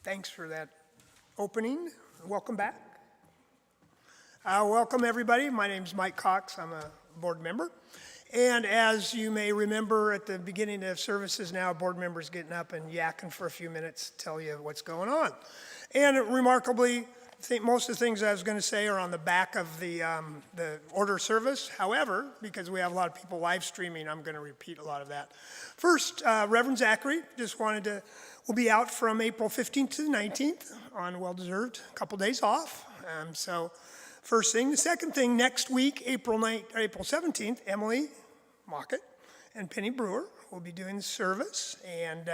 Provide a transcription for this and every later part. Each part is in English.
Thanks for that opening. Welcome back. Welcome everybody. My name is Mike Cox. I'm a board member. And as you may remember at the beginning of services now, board members getting up and yakking for a few minutes to tell you what's going on. And remarkably, I think most of the things I was going to say are on the back of the order of service. However, because we have a lot of people live streaming, I'm going to repeat a lot of that. First, Reverend Zachary just will be out from April 15th to the 19th on well-deserved couple days off. So first thing. The second thing, next week, April 17th, Emily Mockett and Penny Brewer will be doing the service. And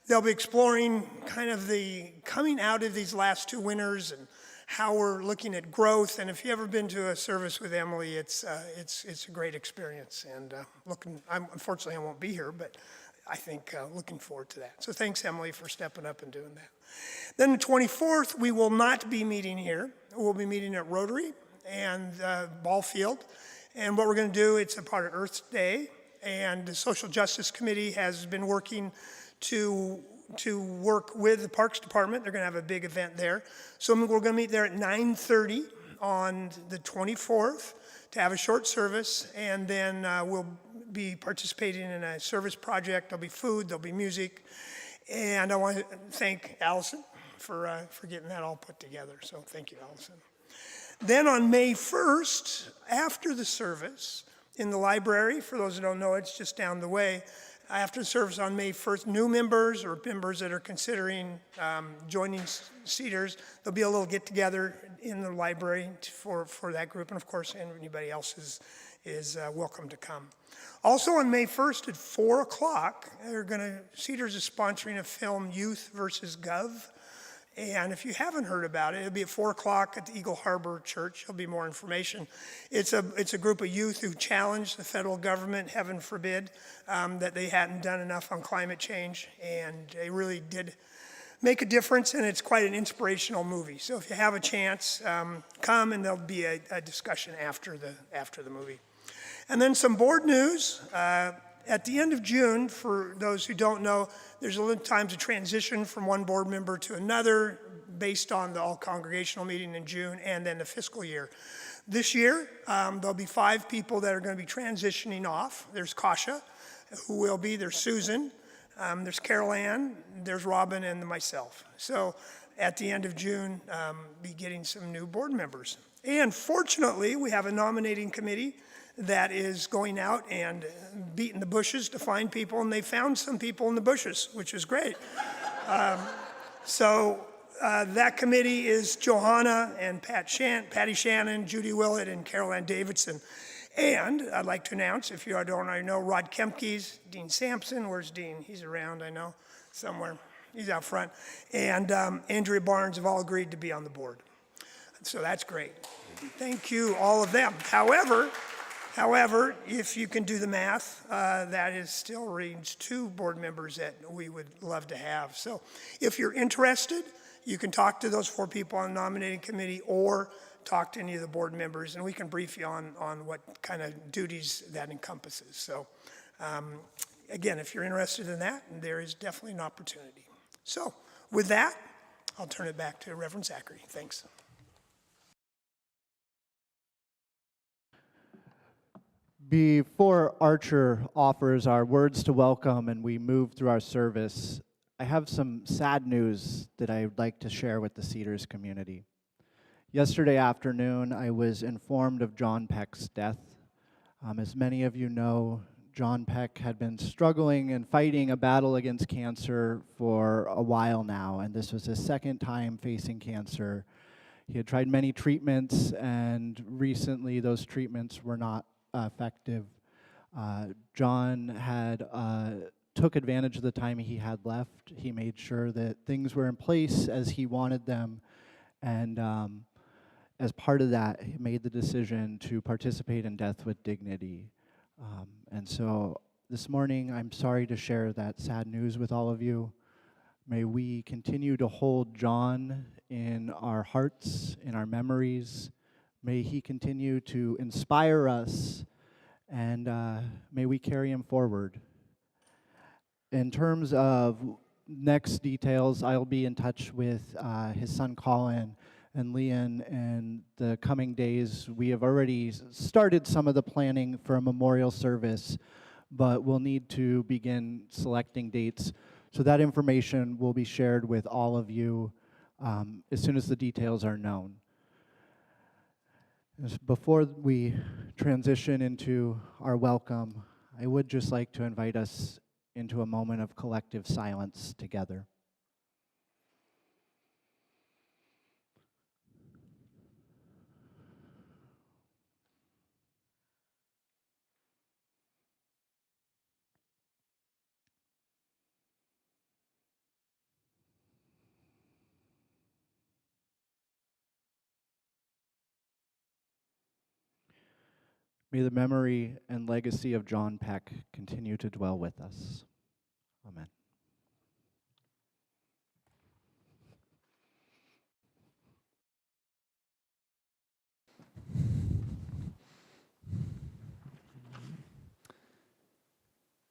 they'll be exploring kind of the coming out of these last two winters and how we're looking at growth. And if you've ever been to a service with Emily, it's a great experience. And unfortunately, I won't be here, but I think looking forward to that. So thanks, Emily, for stepping up and doing that. Then the 24th, we will not be meeting here. We'll be meeting at Rotary and Ball Field. And what we're going to do, it's a part of Earth Day. And the Social Justice Committee has been working to work with the Parks Department. They're going to have a big event there. So we're going to meet there at 9:30 on the 24th to have a short service. And then we'll be participating in a service project. There'll be food, there'll be music. And I want to thank Allison for getting that all put together. So thank you, Allison. Then on May 1st, after the service in the library, for those who don't know, it's just down the way. After the service on May 1st, new members or members that are considering joining Cedars, there'll be a little get-together in the library for that group. And of course, anybody else is welcome to come. Also on May 1st at 4 o'clock, Cedars is sponsoring a film, Youth versus Gov. And if you haven't heard about it, it'll be at 4 o'clock at the Eagle Harbor Church. There'll be more information. It's a group of youth who challenged the federal government, heaven forbid, that they hadn't done enough on climate change. And they really did make a difference, and it's quite an inspirational movie. So if you have a chance, come, and there'll be a discussion after the movie. And then some board news. At the end of June, for those who don't know, there's a little times of transition from one board member to another based on the all-congregational meeting in June and then the fiscal year. This year, there'll be 5 people that are going to be transitioning off. There's Kasha, who will be. There's Susan. There's Carol Ann. There's Robin and myself. So at the end of June, be getting some new board members. And fortunately, we have a nominating committee that is going out and beating the bushes to find people, and they found some people in the bushes, which is great. So that committee is Johanna and Patty Shannon, Judy Willett, and Carol Ann Davidson. And I'd like to announce, if you don't already know, Rod Kempkes, Dean Sampson. Where's Dean? He's around, I know, somewhere. He's out front. And Andrea Barnes have all agreed to be on the board. So that's great. Thank you, all of them. However, if you can do the math, that is still range 2 board members that we would love to have. So if you're interested, you can talk to those 4 people on the nominating committee or talk to any of the board members, and we can brief you on what kind of duties that encompasses. So again, if you're interested in that, there is definitely an opportunity. So with that, I'll turn it back to Reverend Zachary. Thanks. Before Archer offers our words to welcome and we move through our service, I have some sad news that I would like to share with the Cedars community. Yesterday afternoon, I was informed of John Peck's death. As many of you know, John Peck had been struggling and fighting a battle against cancer for a while now, and this was his second time facing cancer. He had tried many treatments, and recently those treatments were not effective. John had took advantage of the time he had left. He made sure that things were in place as he wanted them, and as part of that, he made the decision to participate in Death with Dignity. And so this morning, I'm sorry to share that sad news with all of you. May we continue to hold John in our hearts, in our memories. May he continue to inspire us, and may we carry him forward. In terms of Next details, I'll be in touch with his son Colin and Leon in the coming days. We have already started some of the planning for a memorial service, but we'll need to begin selecting dates. So that information will be shared with all of you as soon as the details are known. Before we transition into our welcome, I would just like to invite us into a moment of collective silence together. May the memory and legacy of John Peck continue to dwell with us. Amen.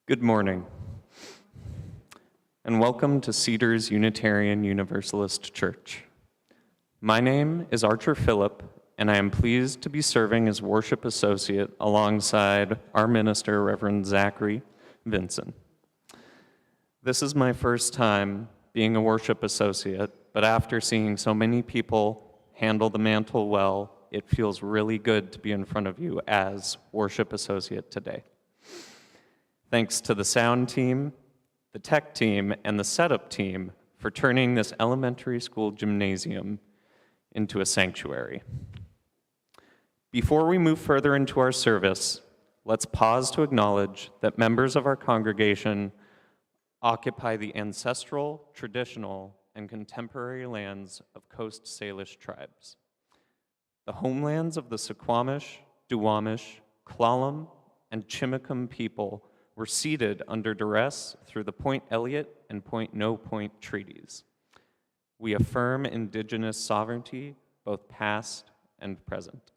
Good morning, and welcome to Cedars Unitarian Universalist Church. My name is Archer Phillip, and I am pleased to be serving as worship associate alongside our minister, Reverend Zachary Vinson. This is my first time being a worship associate, but after seeing so many people handle the mantle well, it feels really good to be in front of you as worship associate today. Thanks to the sound team, the tech team, and the setup team for turning this elementary school gymnasium into a sanctuary. Before we move further into our service, let's pause to acknowledge that members of our congregation occupy the ancestral, traditional, and contemporary lands of Coast Salish tribes. The homelands of the Suquamish, Duwamish, Klallam, and Chimicum people were ceded under duress through the Point Elliott and Point No Point treaties. We affirm Indigenous sovereignty, both past and present.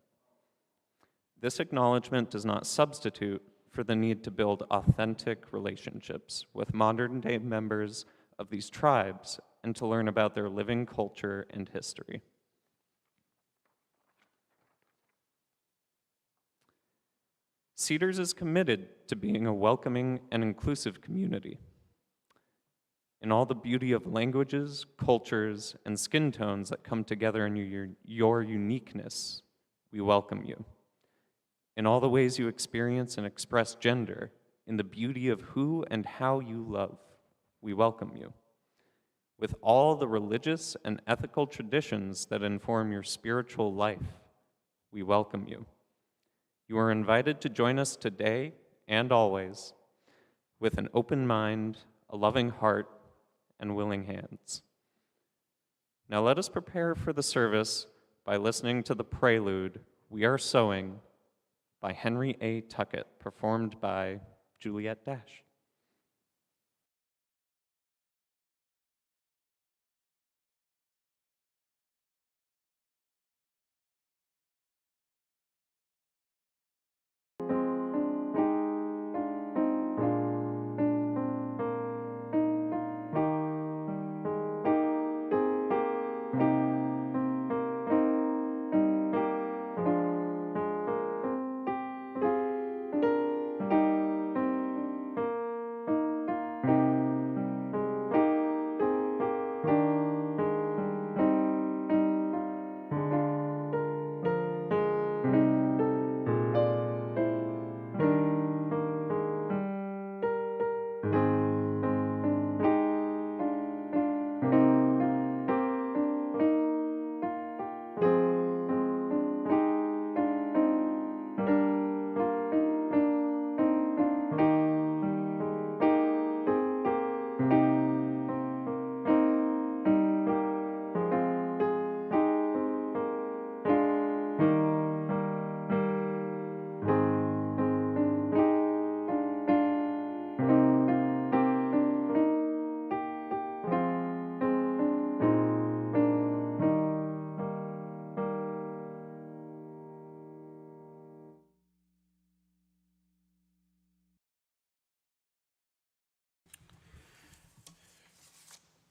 This acknowledgement does not substitute for the need to build authentic relationships with modern-day members of these tribes and to learn about their living culture and history. Cedars is committed to being a welcoming and inclusive community. In all the beauty of languages, cultures, and skin tones that come together in your uniqueness, we welcome you. In all the ways you experience and express gender, in the beauty of who and how you love, we welcome you. With all the religious and ethical traditions that inform your spiritual life, we welcome you. You are invited to join us today and always with an open mind, a loving heart, and willing hands. Now let us prepare for the service by listening to the prelude, We Are Sowing, by Henry A. Tuckett, performed by Juliet Dash.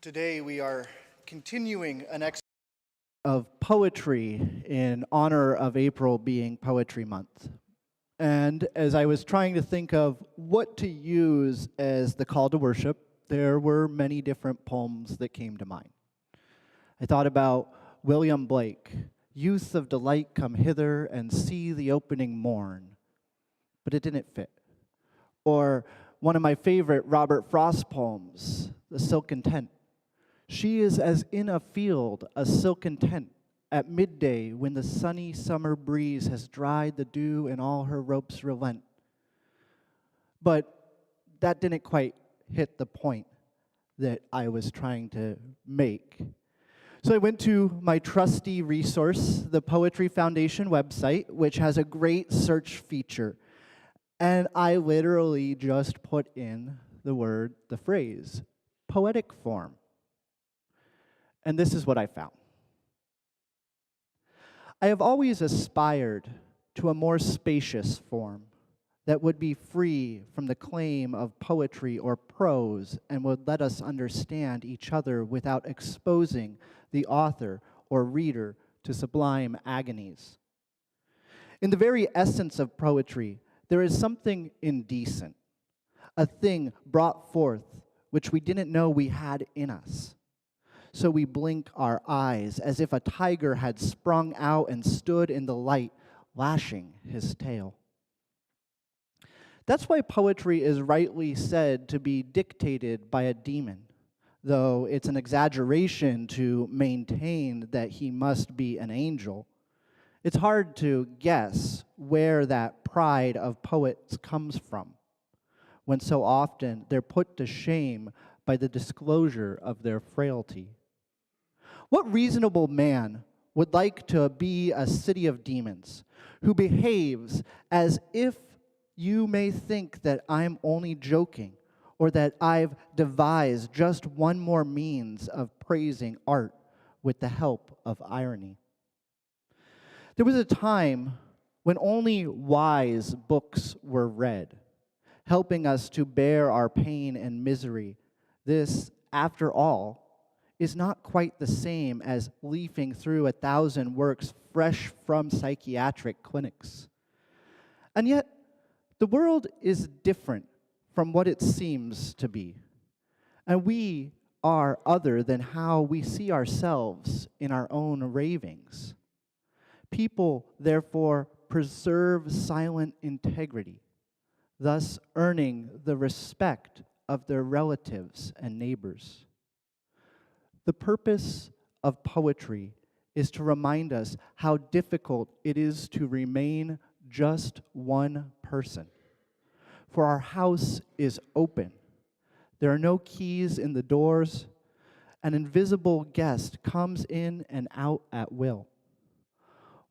Today we are continuing an exercise of poetry in honor of April being Poetry Month. And as I was trying to think of what to use as the call to worship, there were many different poems that came to mind. I thought about William Blake, "Youth of delight, come hither and see the opening morn," but it didn't fit. Or one of my favorite Robert Frost poems, "The Silken Tent." She is as in a field, a silken tent, at midday when the sunny summer breeze has dried the dew and all her ropes relent. But that didn't quite hit the point that I was trying to make. So I went to my trusty resource, the Poetry Foundation website, which has a great search feature. And I literally just put in the phrase, poetic form. And this is what I found. I have always aspired to a more spacious form that would be free from the claim of poetry or prose and would let us understand each other without exposing the author or reader to sublime agonies. In the very essence of poetry, there is something indecent, a thing brought forth which we didn't know we had in us. So we blink our eyes as if a tiger had sprung out and stood in the light, lashing his tail. That's why poetry is rightly said to be dictated by a demon, though it's an exaggeration to maintain that he must be an angel. It's hard to guess where that pride of poets comes from, when so often they're put to shame by the disclosure of their frailty. What reasonable man would like to be a city of demons, who behaves as if you may think that I'm only joking, or that I've devised just one more means of praising art with the help of irony? There was a time when only wise books were read, helping us to bear our pain and misery. This, after all, is not quite the same as leafing through 1,000 works fresh from psychiatric clinics. And yet, the world is different from what it seems to be. And we are other than how we see ourselves in our own ravings. People, therefore, preserve silent integrity, thus earning the respect of their relatives and neighbors. The purpose of poetry is to remind us how difficult it is to remain just one person. For our house is open. There are no keys in the doors. An invisible guest comes in and out at will.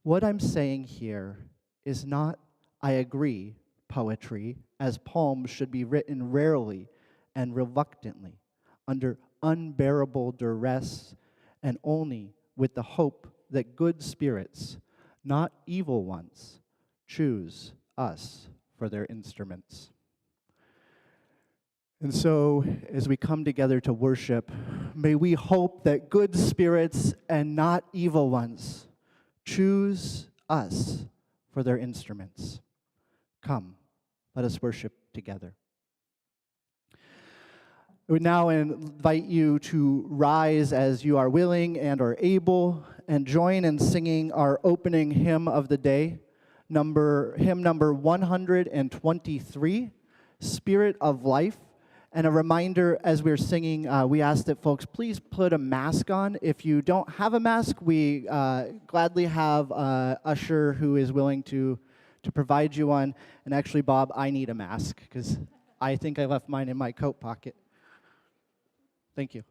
What I'm saying here is not, I agree, poetry, as poems should be written rarely and reluctantly, under unbearable duress, and only with the hope that good spirits, not evil ones, choose us for their instruments. And so, as we come together to worship, may we hope that good spirits and not evil ones choose us for their instruments. Come, let us worship together. I would now invite you to rise as you are willing and are able, and join in singing our opening hymn of the day, hymn number 123, Spirit of Life. And a reminder, as we're singing, we ask that folks please put a mask on. If you don't have a mask, we gladly have an usher who is willing to provide you one. And actually, Bob, I need a mask, because I think I left mine in my coat pocket. Thank you.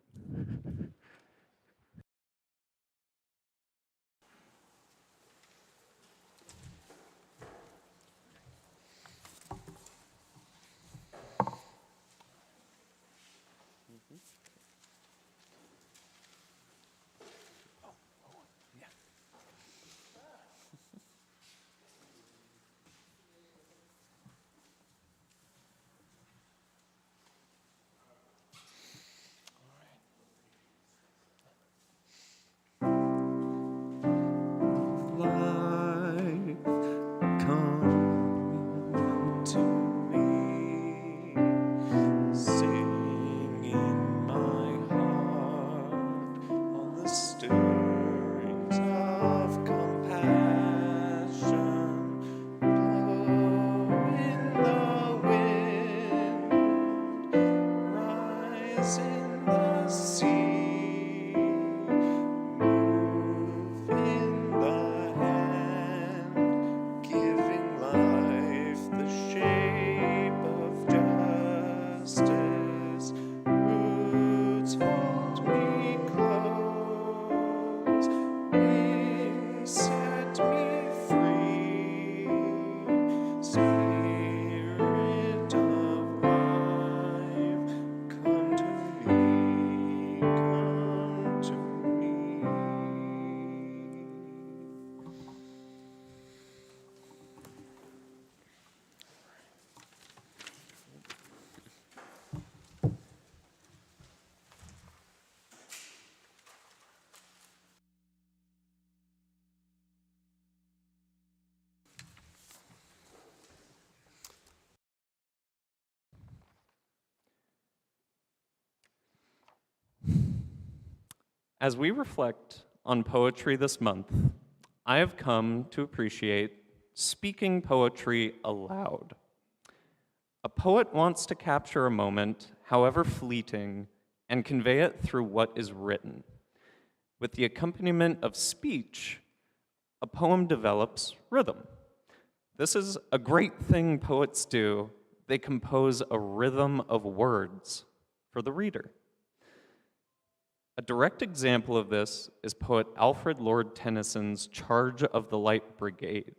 As we reflect on poetry this month, I have come to appreciate speaking poetry aloud. A poet wants to capture a moment, however fleeting, and convey it through what is written. With the accompaniment of speech, a poem develops rhythm. This is a great thing poets do. They compose a rhythm of words for the reader. A direct example of this is poet Alfred Lord Tennyson's Charge of the Light Brigade.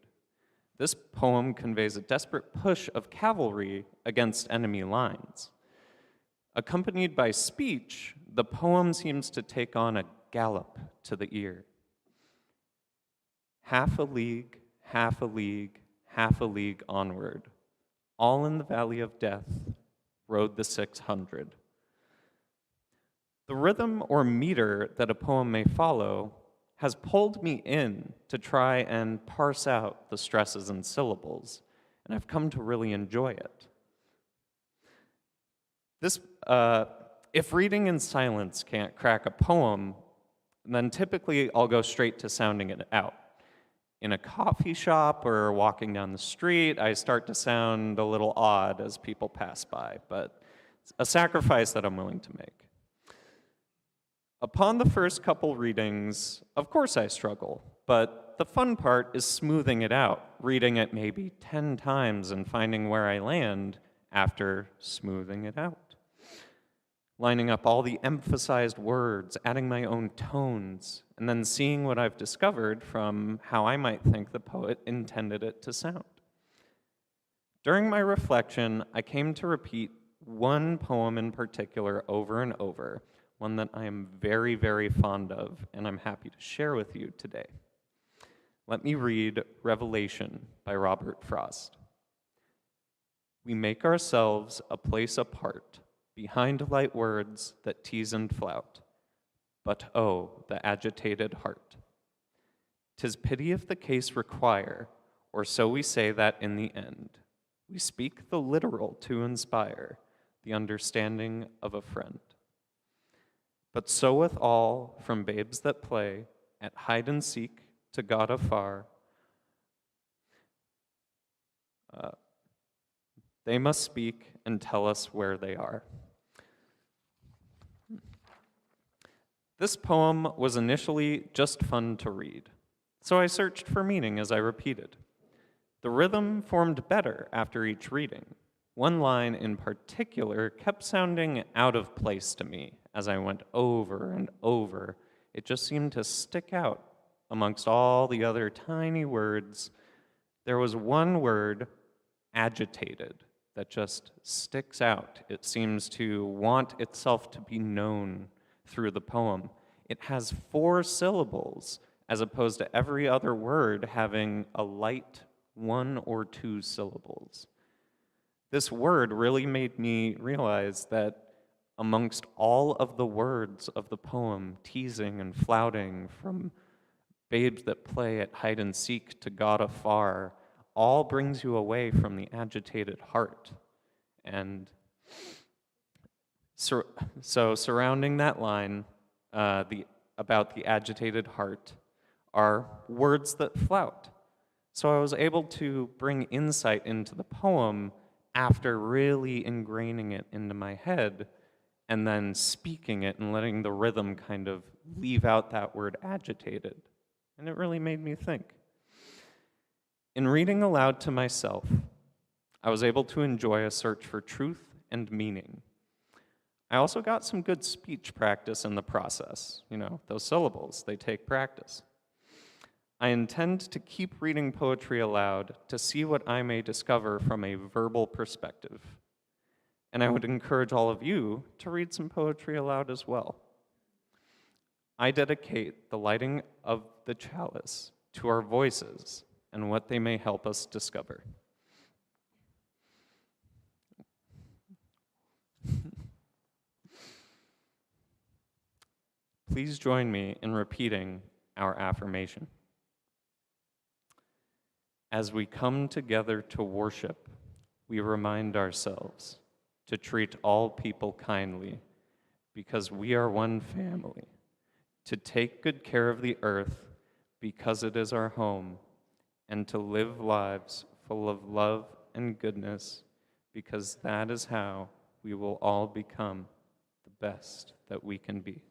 This poem conveys a desperate push of cavalry against enemy lines. Accompanied by speech, the poem seems to take on a gallop to the ear. Half a league, half a league, half a league onward, all in the valley of death, rode the 600. The rhythm or meter that a poem may follow has pulled me in to try and parse out the stresses and syllables, and I've come to really enjoy it. If reading in silence can't crack a poem, then typically I'll go straight to sounding it out. In a coffee shop or walking down the street, I start to sound a little odd as people pass by, but it's a sacrifice that I'm willing to make. Upon the first couple readings, of course I struggle, but the fun part is smoothing it out, reading it maybe 10 times and finding where I land after smoothing it out. Lining up all the emphasized words, adding my own tones, and then seeing what I've discovered from how I might think the poet intended it to sound. During my reflection, I came to repeat one poem in particular over and over, one that I am very, very fond of, and I'm happy to share with you today. Let me read Revelation by Robert Frost. We make ourselves a place apart, behind light words that tease and flout, but oh, the agitated heart. 'Tis pity if the case require, or so we say that in the end, we speak the literal to inspire the understanding of a friend. But so with all, from babes that play at hide and seek to God afar, they must speak and tell us where they are. This poem was initially just fun to read, so I searched for meaning as I repeated. The rhythm formed better after each reading. One line in particular kept sounding out of place to me as I went over and over. It just seemed to stick out amongst all the other tiny words. There was one word, agitated, that just sticks out. It seems to want itself to be known through the poem. It has 4 syllables, as opposed to every other word having a light 1 or 2 syllables. This word really made me realize that amongst all of the words of the poem, teasing and flouting, from babes that play at hide and seek to God afar, all brings you away from the agitated heart. And so surrounding that line, about the agitated heart, are words that flout. So I was able to bring insight into the poem after really ingraining it into my head and then speaking it and letting the rhythm kind of leave out that word agitated. And it really made me think. In reading aloud to myself, I was able to enjoy a search for truth and meaning. I also got some good speech practice in the process. You know, those syllables, they take practice. I intend to keep reading poetry aloud to see what I may discover from a verbal perspective. And I would encourage all of you to read some poetry aloud as well. I dedicate the lighting of the chalice to our voices and what they may help us discover. Please join me in repeating our affirmation. As we come together to worship, we remind ourselves to treat all people kindly because we are one family. to take good care of the earth because it is our home, and to live lives full of love and goodness because that is how we will all become the best that we can be.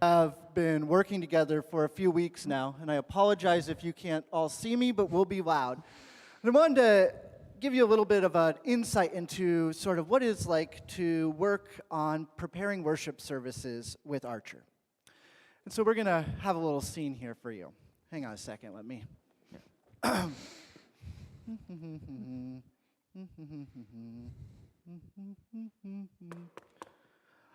Have been working together for a few weeks now, and I apologize if you can't all see me, but we'll be loud. And I wanted to give you a little bit of an insight into sort of what it's like to work on preparing worship services with Archer. And so we're going to have a little scene here for you. Hang on a second, let me.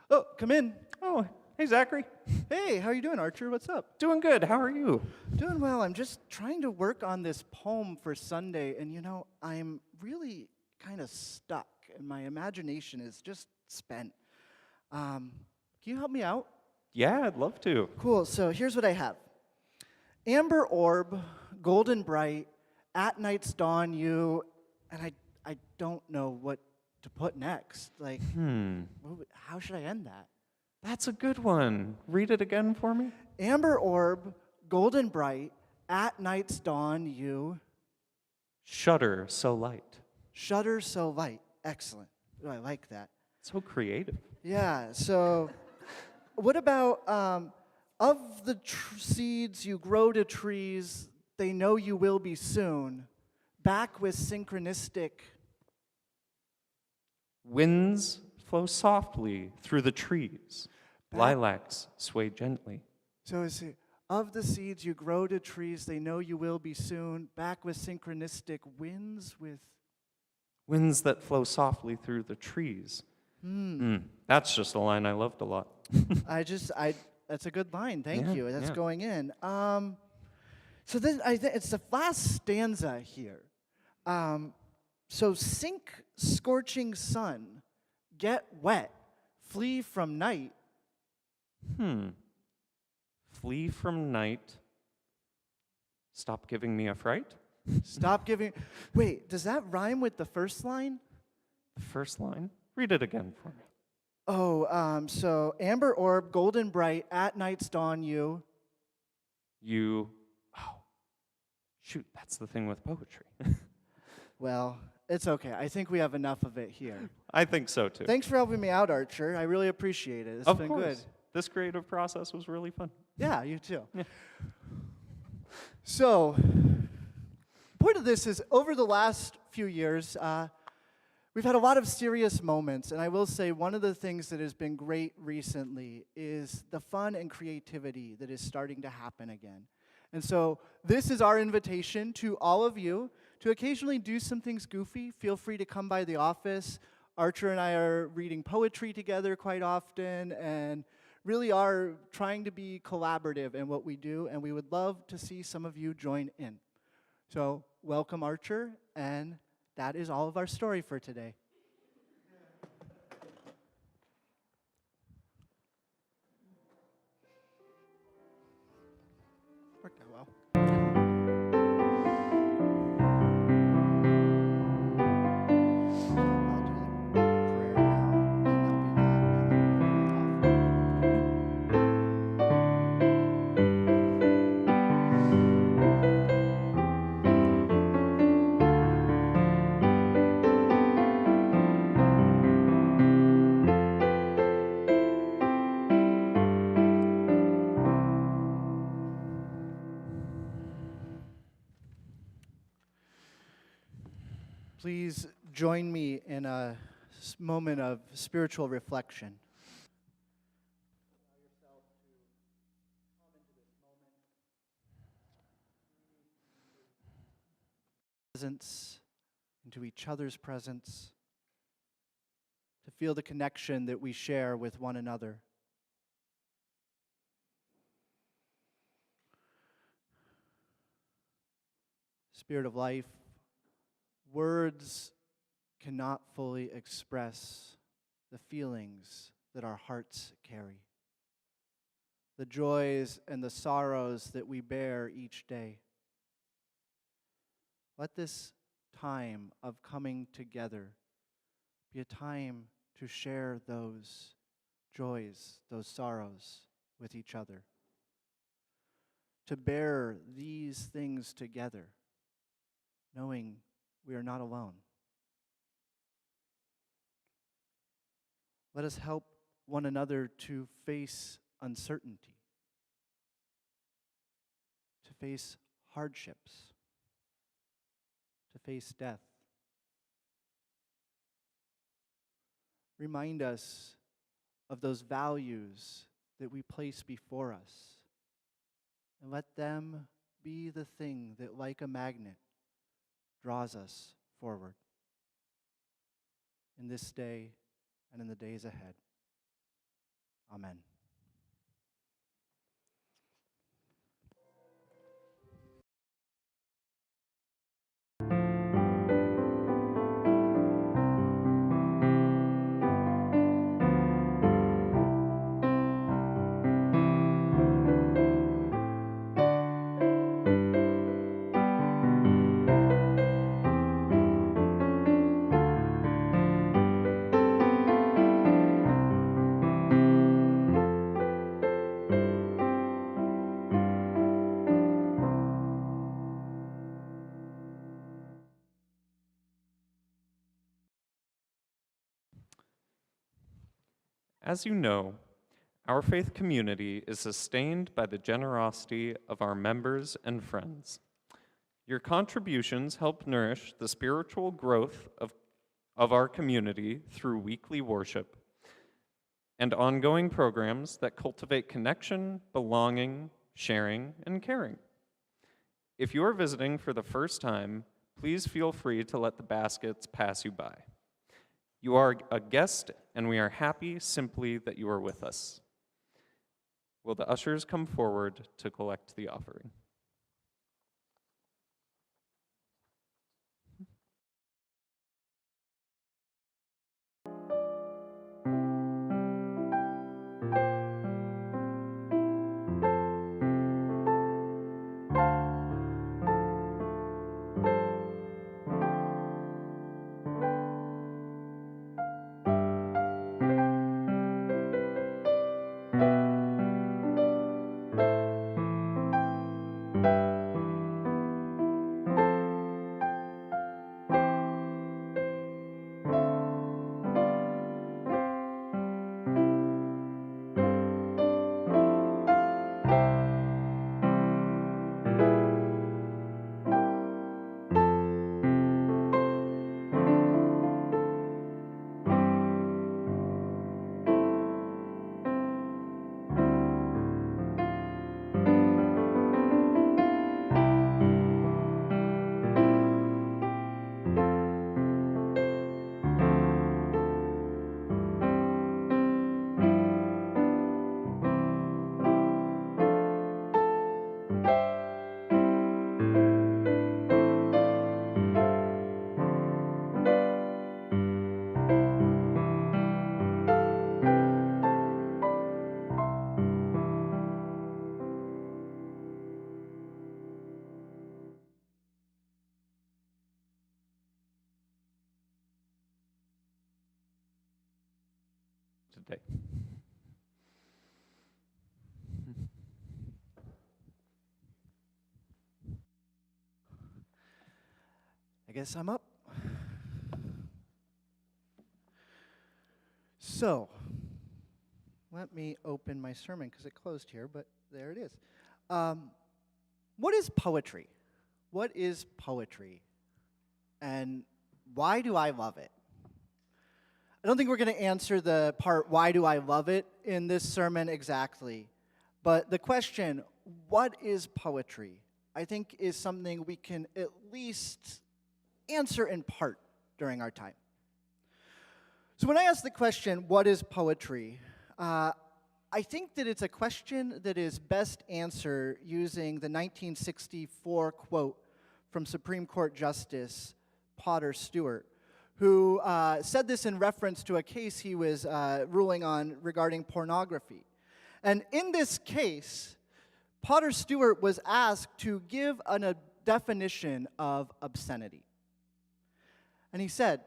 Oh, come in. Oh, hey, Zachary. Hey, how are you doing, Archer? What's up? Doing good. How are you? Doing well. I'm just trying to work on this poem for Sunday, and I'm really kind of stuck, and my imagination is just spent. Can you help me out? Yeah, I'd love to. Cool. So here's what I have: amber orb, golden bright, at night's dawn, you, and I don't know what to put next. Like, how should I end that? That's a good one. Read it again for me. Amber orb, golden bright, at night's dawn, you Shudder so light. shudder so light. Excellent. Ooh, I like that. So creative. Yeah, so what about of the seeds you grow to trees, they know you will be soon, back with synchronistic. Winds flow softly through the trees. Back- Lilacs sway gently. So is it, of the seeds you grow to trees, they know you will be soon, back with synchronistic winds with. Winds that flow softly through the trees. That's just a line I loved a lot. That's a good line. Thank Yeah, you. That's yeah. going in. So then it's the last stanza here. So sink, scorching sun, get wet, flee from night. Flee from night. Stop giving me a fright. Stop giving. Wait, does that rhyme with the first line? The first line. Read it again for me. Oh, so amber orb, golden bright, at night's dawn, you. You. Oh, shoot, that's the thing with poetry. Well, it's okay. I think we have enough of it here. I think so too. Thanks for helping me out, Archer. I really appreciate it. It's Of been course. good. This creative process was really fun. Yeah, you too. So, point of this is over the last few years, we've had a lot of serious moments, and I will say one of the things that has been great recently is the fun and creativity that is starting to happen again. And so this is our invitation to all of you to occasionally do some things goofy. Feel free to come by the office. Archer and I are reading poetry together quite often and really are trying to be collaborative in what we do, and we would love to see some of you join in. So welcome, Archer, and that is all of our story for today. Worked out well. I'll do the prayer now, and that'll be that, and then we'll go off. Please join me in a moment of spiritual reflection. Allow yourself to come into this moment. Presence, into each other's presence, to feel the connection that we share with one another. Spirit of life, words cannot fully express the feelings that our hearts carry, the joys and the sorrows that we bear each day. Let this time of coming together be a time to share those joys, those sorrows with each other, to bear these things together, knowing we are not alone. Let us help one another to face uncertainty, to face hardships, to face death. Remind us of those values that we place before us, and let them be the thing that, like a magnet, draws us forward in this day and in the days ahead. Amen. As you know, our faith community is sustained by the generosity of our members and friends. Your contributions help nourish the spiritual growth of our community through weekly worship and ongoing programs that cultivate connection, belonging, sharing, and caring. If you are visiting for the first time, please feel free to let the baskets pass you by. You are a guest, and we are happy simply that you are with us. Will the ushers come forward to collect the offering? Today. I guess I'm up. So, let me open my sermon because it closed here, but there it is. What is poetry? What is poetry? And why do I love it? I don't think we're going to answer the part, why do I love it, in this sermon exactly. But the question, what is poetry, I think is something we can at least answer in part during our time. So when I ask the question, what is poetry, I think that it's a question that is best answered using the 1964 quote from Supreme Court Justice Potter Stewart, who said this in reference to a case he was ruling on regarding pornography. And in this case, Potter Stewart was asked to give a definition of obscenity. And he said,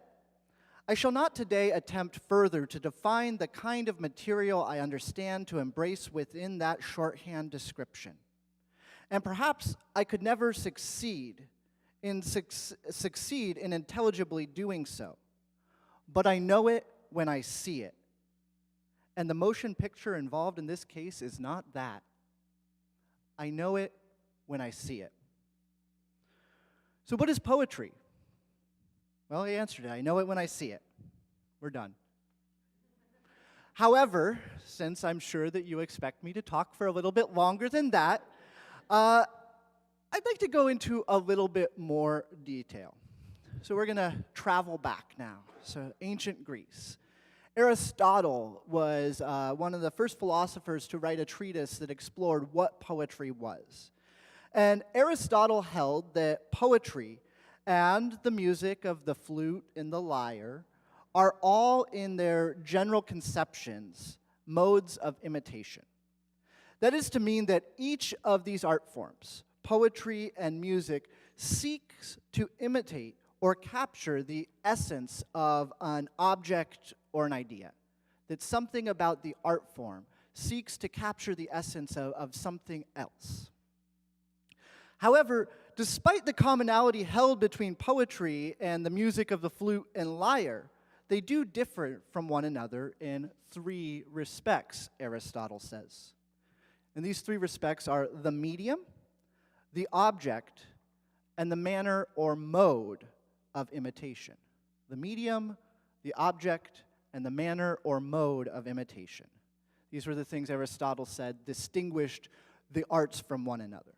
"I shall not today attempt further to define the kind of material I understand to embrace within that shorthand description. And perhaps I could never succeed in intelligibly doing so. But I know it when I see it. And the motion picture involved in this case is not that. I know it when I see it." So what is poetry? Well, he answered it. I know it when I see it. We're done. However, since I'm sure that you expect me to talk for a little bit longer than that, I'd like to go into a little bit more detail. So we're going to travel back now. So ancient Greece. Aristotle was one of the first philosophers to write a treatise that explored what poetry was. And Aristotle held that poetry and the music of the flute and the lyre are all in their general conceptions modes of imitation. That is to mean that each of these art forms, poetry and music, seeks to imitate or capture the essence of an object or an idea. That something about the art form seeks to capture the essence of something else. However, despite the commonality held between poetry and the music of the flute and lyre, they do differ from one another in three respects, Aristotle says. And these three respects are the medium, the object, and the manner or mode of imitation. The medium, the object, and the manner or mode of imitation. These were the things Aristotle said distinguished the arts from one another.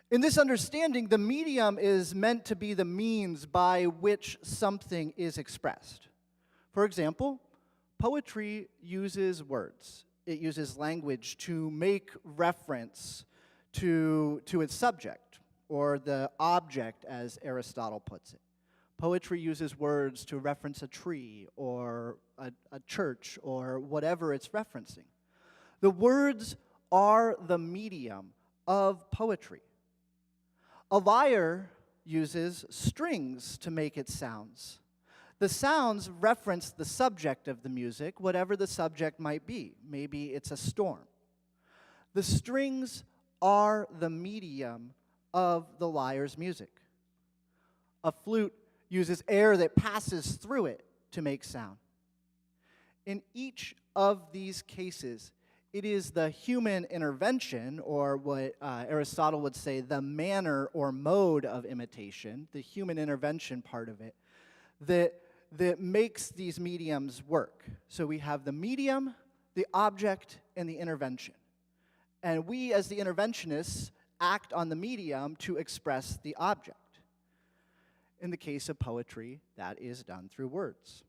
In this understanding, the medium is meant to be the means by which something is expressed. For example, poetry uses words. It uses language to make reference to its subject, or the object, as Aristotle puts it. Poetry uses words to reference a tree, or a church, or whatever it's referencing. The words are the medium of poetry. A lyre uses strings to make its sounds. The sounds reference the subject of the music, whatever the subject might be. Maybe it's a storm. The strings are the medium of the lyre's music. A flute uses air that passes through it to make sound. In each of these cases, it is the human intervention, or what Aristotle would say, the manner or mode of imitation, the human intervention part of it, that makes these mediums work. So we have the medium, the object, and the intervention. And we, as the interventionists, act on the medium to express the object. In the case of poetry, that is done through words.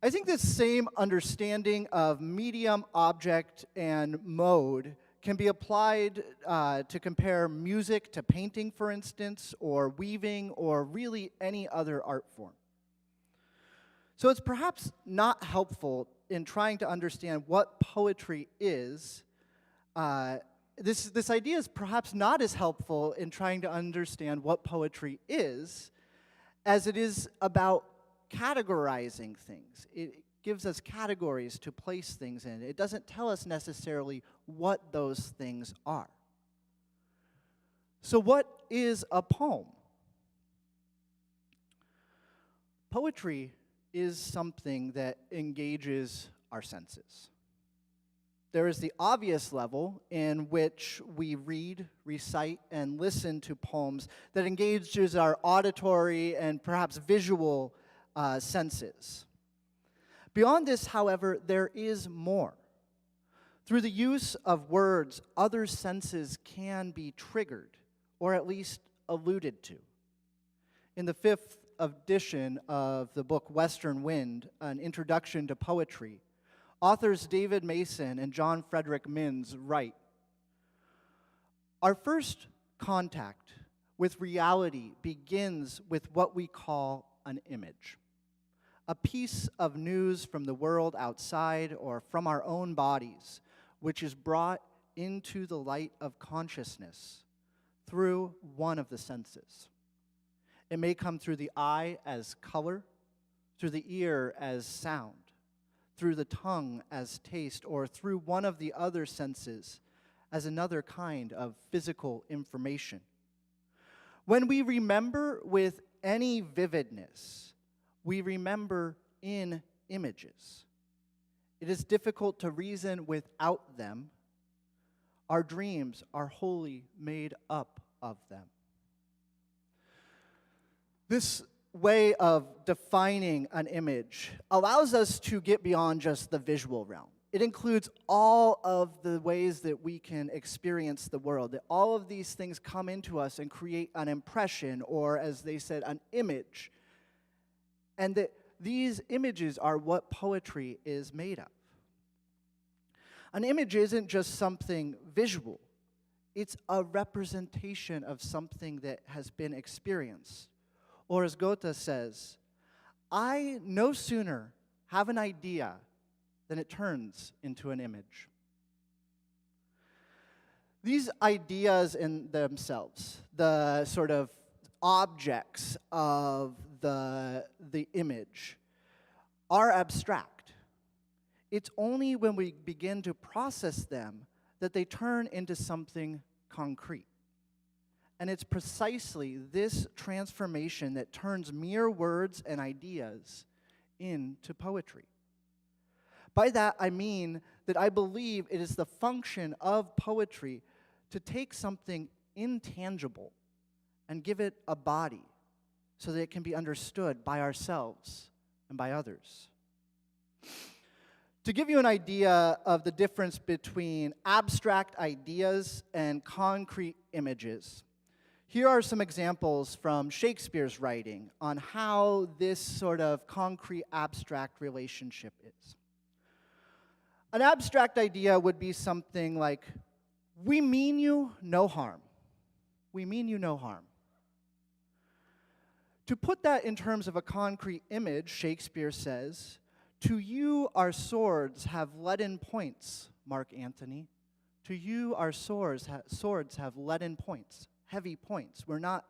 I think this same understanding of medium, object, and mode can be applied to compare music to painting, for instance, or weaving, or really any other art form. So it's perhaps not helpful in trying to understand what poetry is. This idea is perhaps not as helpful in trying to understand what poetry is as it is about categorizing things. It gives us categories to place things in. It doesn't tell us necessarily what those things are. So what is a poem? Poetry is something that engages our senses. There is the obvious level in which we read, recite, and listen to poems that engages our auditory and perhaps visual senses. Beyond this, however, there is more. Through the use of words, other senses can be triggered, or at least alluded to. In the 5th edition of the book Western Wind, An Introduction to Poetry, authors David Mason and John Frederick Minns write, "Our first contact with reality begins with what we call an image. A piece of news from the world outside or from our own bodies, which is brought into the light of consciousness through one of the senses. It may come through the eye as color, through the ear as sound, through the tongue as taste, or through one of the other senses as another kind of physical information. When we remember with any vividness, we remember in images. It is difficult to reason without them. Our dreams are wholly made up of them. This way of defining an image allows us to get beyond just the visual realm. It includes all of the ways that we can experience the world, that all of these things come into us and create an impression, or as they said, an image. And that these images are what poetry is made of. An image isn't just something visual. It's a representation of something that has been experienced. Or as Goethe says, I no sooner have an idea than it turns into an image. These ideas in themselves, the sort of objects of the image, are abstract. It's only when we begin to process them that they turn into something concrete. And it's precisely this transformation that turns mere words and ideas into poetry. By that, I mean that I believe it is the function of poetry to take something intangible and give it a body so that it can be understood by ourselves and by others. To give you an idea of the difference between abstract ideas and concrete images, here are some examples from Shakespeare's writing on how this sort of concrete abstract relationship is. An abstract idea would be something like, we mean you no harm. We mean you no harm. To put that in terms of a concrete image, Shakespeare says, to you our swords have leaden points, Mark Antony. To you our swords have leaden points, heavy points. We're not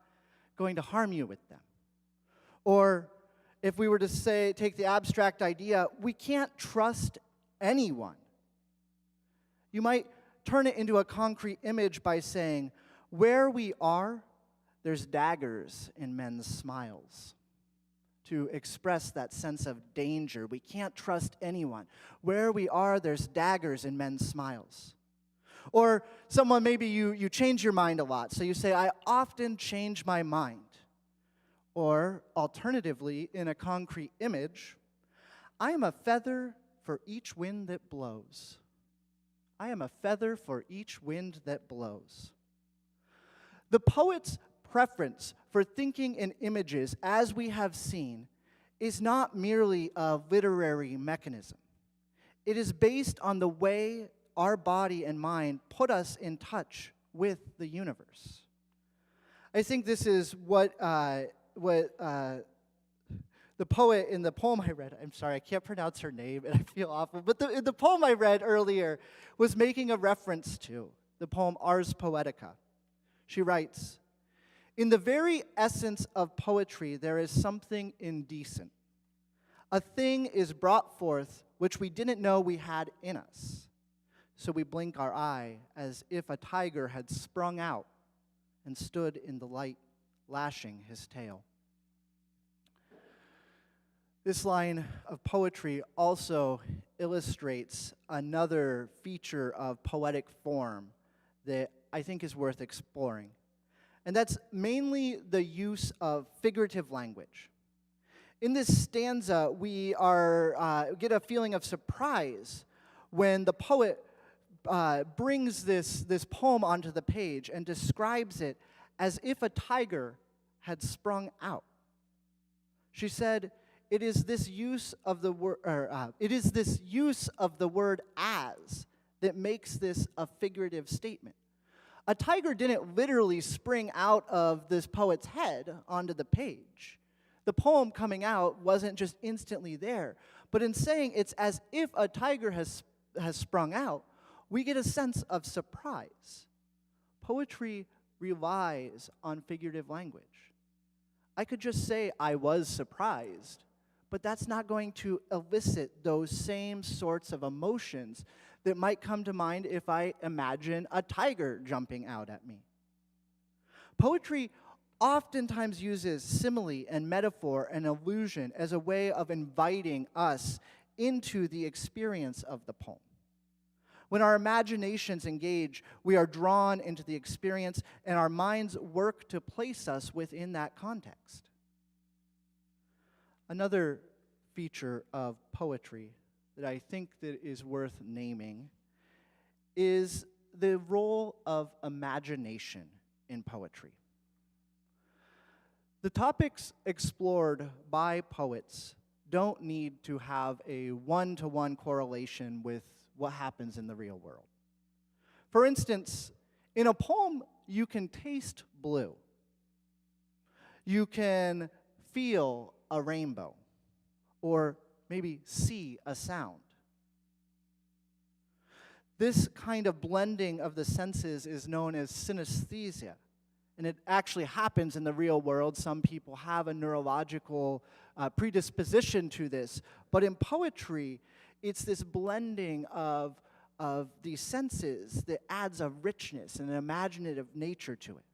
going to harm you with them. Or if we were to say, take the abstract idea, we can't trust anyone. You might turn it into a concrete image by saying, where we are, there's daggers in men's smiles. To express that sense of danger. We can't trust anyone. Where we are, there's daggers in men's smiles. Or someone, maybe you change your mind a lot, so you say, I often change my mind. Or alternatively, in a concrete image, I am a feather for each wind that blows. I am a feather for each wind that blows. The poet's preference for thinking in images, as we have seen, is not merely a literary mechanism. It is based on the way our body and mind put us in touch with the universe. I think this is what the poet in the poem I read, I'm sorry, I can't pronounce her name and I feel awful, but the poem I read earlier was making a reference to the poem Ars Poetica. She writes, in the very essence of poetry, there is something indecent. A thing is brought forth which we didn't know we had in us. So we blink our eye as if a tiger had sprung out and stood in the light, lashing his tail. This line of poetry also illustrates another feature of poetic form that I think is worth exploring. And that's mainly the use of figurative language. In this stanza, we get a feeling of surprise when the poet brings this poem onto the page and describes it as if a tiger had sprung out. She said, it is this use of the word as that makes this a figurative statement. A tiger didn't literally spring out of this poet's head onto the page. The poem coming out wasn't just instantly there, but in saying it's as if a tiger has sprung out, we get a sense of surprise. Poetry relies on figurative language. I could just say I was surprised, but that's not going to elicit those same sorts of emotions that might come to mind if I imagine a tiger jumping out at me. Poetry oftentimes uses simile and metaphor and allusion as a way of inviting us into the experience of the poem. When our imaginations engage, we are drawn into the experience, and our minds work to place us within that context. Another feature of poetry that I think that is worth naming is the role of imagination in poetry. The topics explored by poets don't need to have a one-to-one correlation with what happens in the real world. For instance, in a poem, you can taste blue. You can feel a rainbow, or maybe see a sound. This kind of blending of the senses is known as synesthesia, and it actually happens in the real world. Some people have a neurological predisposition to this, but in poetry, it's this blending of these senses that adds a richness and an imaginative nature to it.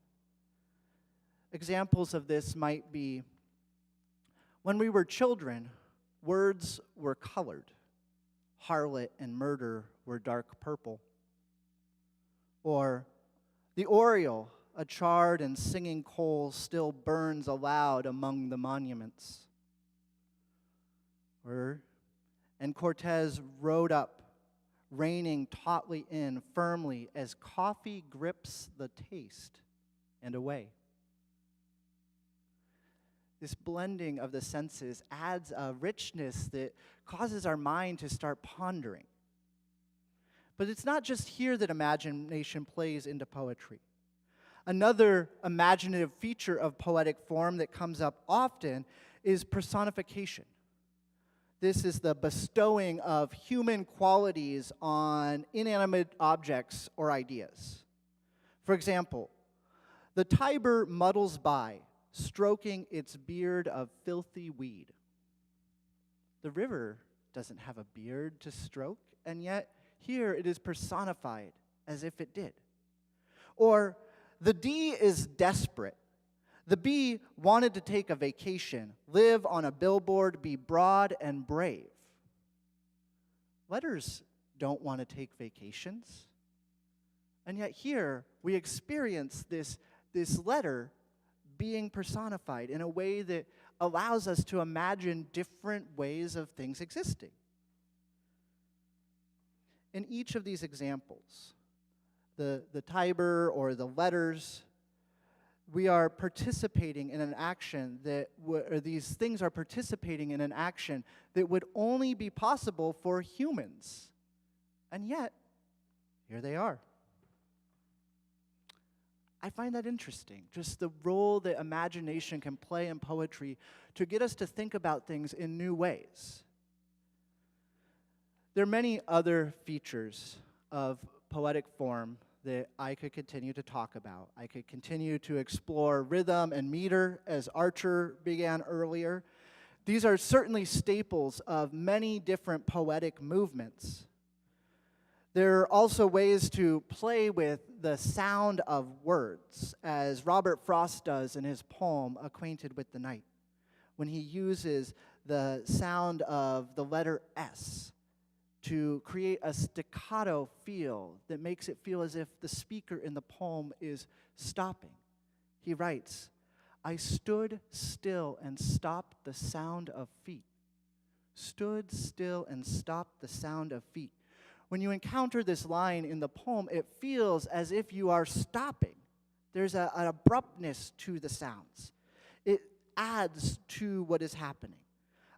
Examples of this might be, when we were children, words were colored. Harlot and murder were dark purple. Or, the oriole, a charred and singing coal, still burns aloud among the monuments. And Cortez rode up, reining tautly in firmly as coffee grips the taste, and away. This blending of the senses adds a richness that causes our mind to start pondering. But it's not just here that imagination plays into poetry. Another imaginative feature of poetic form that comes up often is personification. This is the bestowing of human qualities on inanimate objects or ideas. For example, the Tiber muddles by, stroking its beard of filthy weed. The river doesn't have a beard to stroke, and yet here it is personified as if it did. Or, the D is desperate. The B wanted to take a vacation, live on a billboard, be broad and brave. Letters don't want to take vacations. And yet here we experience this letter being personified in a way that allows us to imagine different ways of things existing. In each of these examples, the Tiber or the letters, we are participating in an action these things are participating in an action that would only be possible for humans. And yet, here they are. I find that interesting, just the role that imagination can play in poetry to get us to think about things in new ways. There are many other features of poetic form that I could continue to talk about. I could continue to explore rhythm and meter, as Archer began earlier. These are certainly staples of many different poetic movements. There are also ways to play with the sound of words, as Robert Frost does in his poem, Acquainted with the Night, when he uses the sound of the letter S to create a staccato feel that makes it feel as if the speaker in the poem is stopping. He writes, "I stood still and stopped the sound of feet. Stood still and stopped the sound of feet." When you encounter this line in the poem, it feels as if you are stopping. There's an abruptness to the sounds. It adds to what is happening.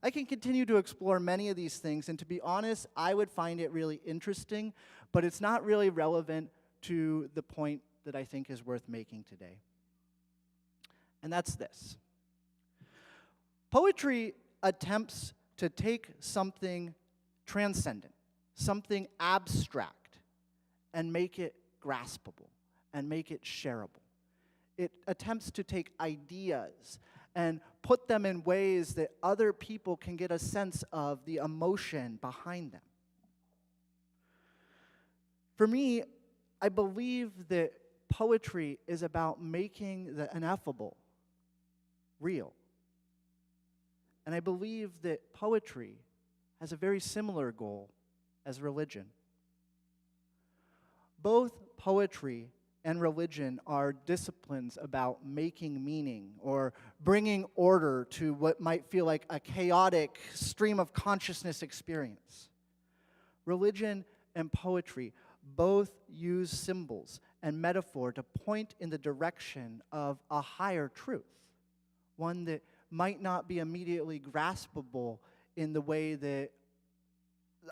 I can continue to explore many of these things, and to be honest, I would find it really interesting, but it's not really relevant to the point that I think is worth making today. And that's this. Poetry attempts to take something transcendent, something abstract, and make it graspable, and make it shareable. It attempts to take ideas and put them in ways that other people can get a sense of the emotion behind them. For me, I believe that poetry is about making the ineffable real. And I believe that poetry has a very similar goal as religion. Both poetry and religion are disciplines about making meaning or bringing order to what might feel like a chaotic stream of consciousness experience. Religion and poetry both use symbols and metaphor to point in the direction of a higher truth, one that might not be immediately graspable in the way that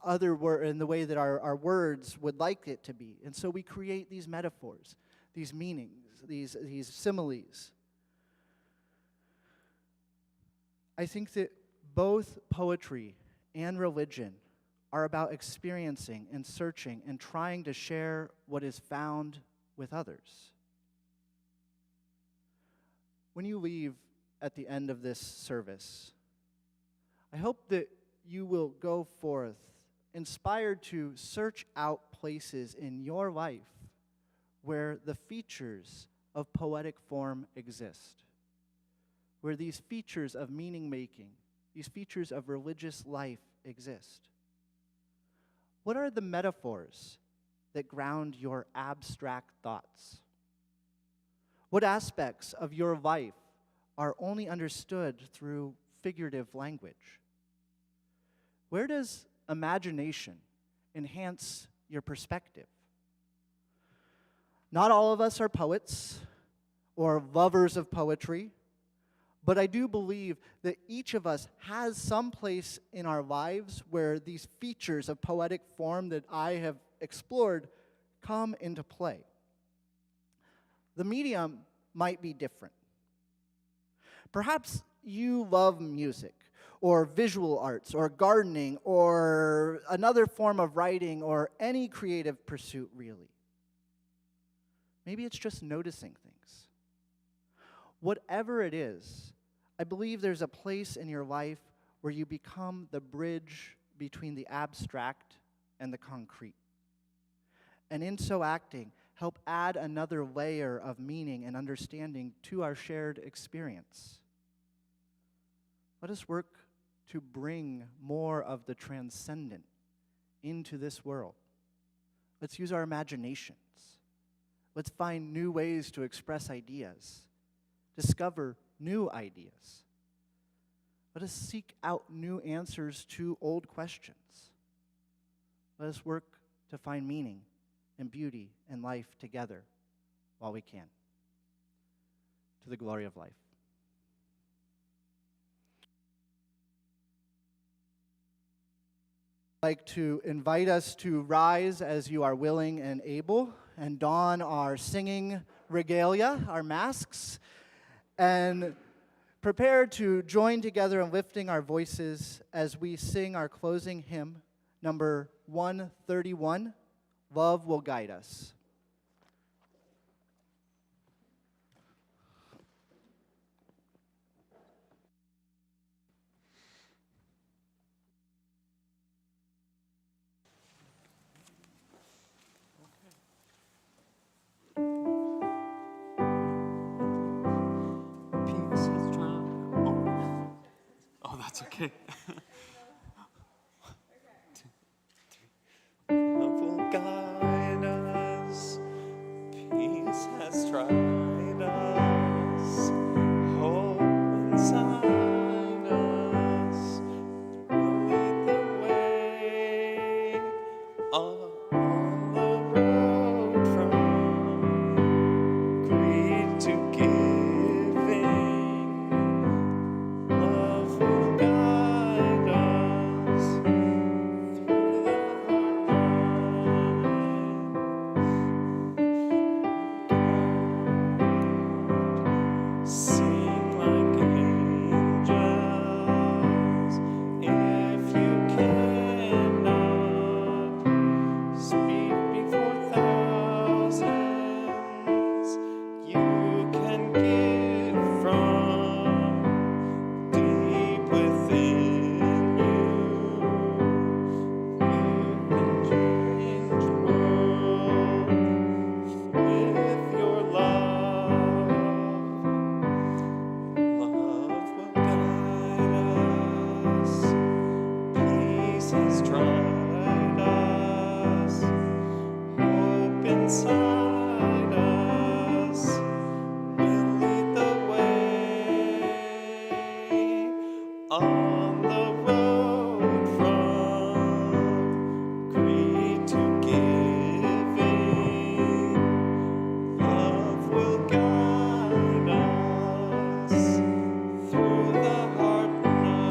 our words would like it to be. And so we create these metaphors, these meanings, these similes. I think that both poetry and religion are about experiencing and searching and trying to share what is found with others. When you leave at the end of this service, I hope that you will go forth inspired to search out places in your life where the features of poetic form exist, where these features of meaning-making, these features of religious life exist. What are the metaphors that ground your abstract thoughts? What aspects of your life are only understood through figurative language? Where does imagination enhance your perspective? Not all of us are poets or lovers of poetry, but I do believe that each of us has some place in our lives where these features of poetic form that I have explored come into play. The medium might be different. Perhaps you love music, or visual arts, or gardening, or another form of writing, or any creative pursuit, really. Maybe it's just noticing things. Whatever it is, I believe there's a place in your life where you become the bridge between the abstract and the concrete. And in so acting, help add another layer of meaning and understanding to our shared experience. Let us work to bring more of the transcendent into this world. Let's use our imaginations. Let's find new ways to express ideas, discover new ideas. Let us seek out new answers to old questions. Let us work to find meaning and beauty and life together while we can. To the glory of life. I'd like to invite us to rise as you are willing and able and don our singing regalia, our masks, and prepare to join together in lifting our voices as we sing our closing hymn, number 131, Love Will Guide Us. Peace has triumphed. Oh, that's okay. Love will guide us. Peace has tried us. Hope inside us will lead the way on the road from greed to giving. Love will guide has tried us. Hope inside us will lead the way on the road from greed to giving. Love will guide us through the hard night.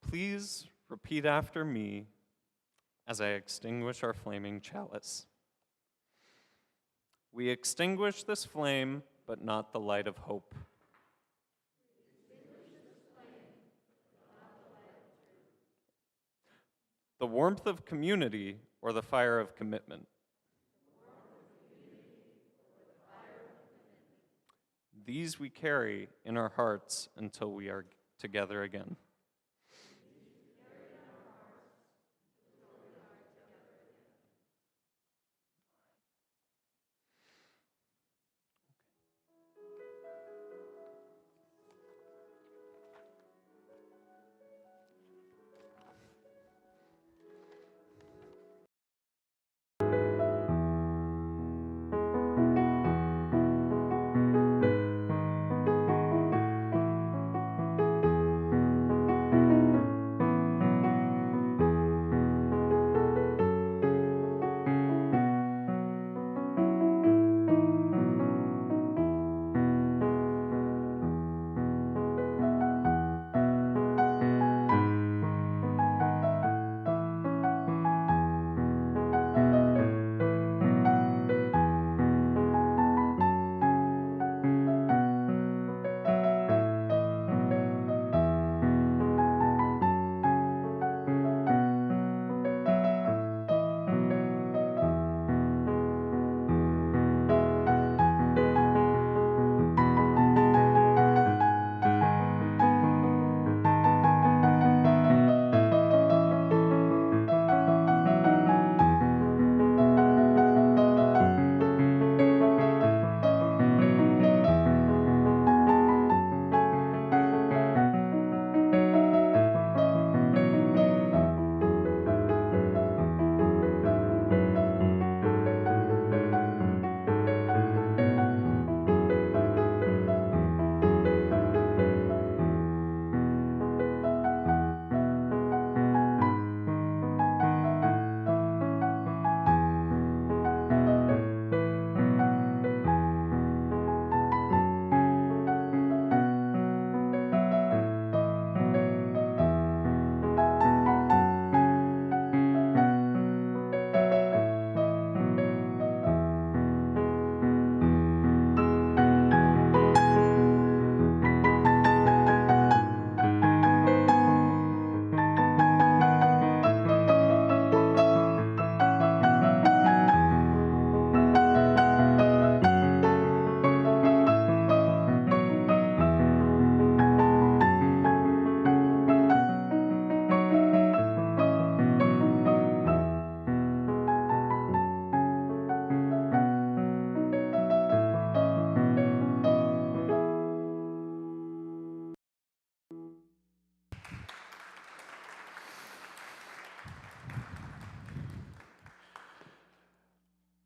Please repeat after me as I extinguish our flaming chalice. We extinguish this flame, but not the light of hope. The warmth of community or the fire of commitment. These we carry in our hearts until we are together again.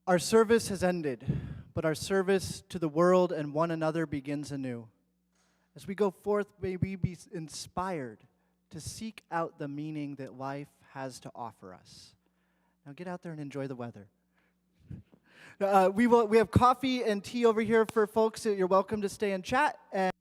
Our service has ended, but our service to the world and one another begins anew. As we go forth, may we be inspired to seek out the meaning that life has to offer us. Now get out there and enjoy the weather. We have coffee and tea over here for folks. You're welcome to stay and chat. And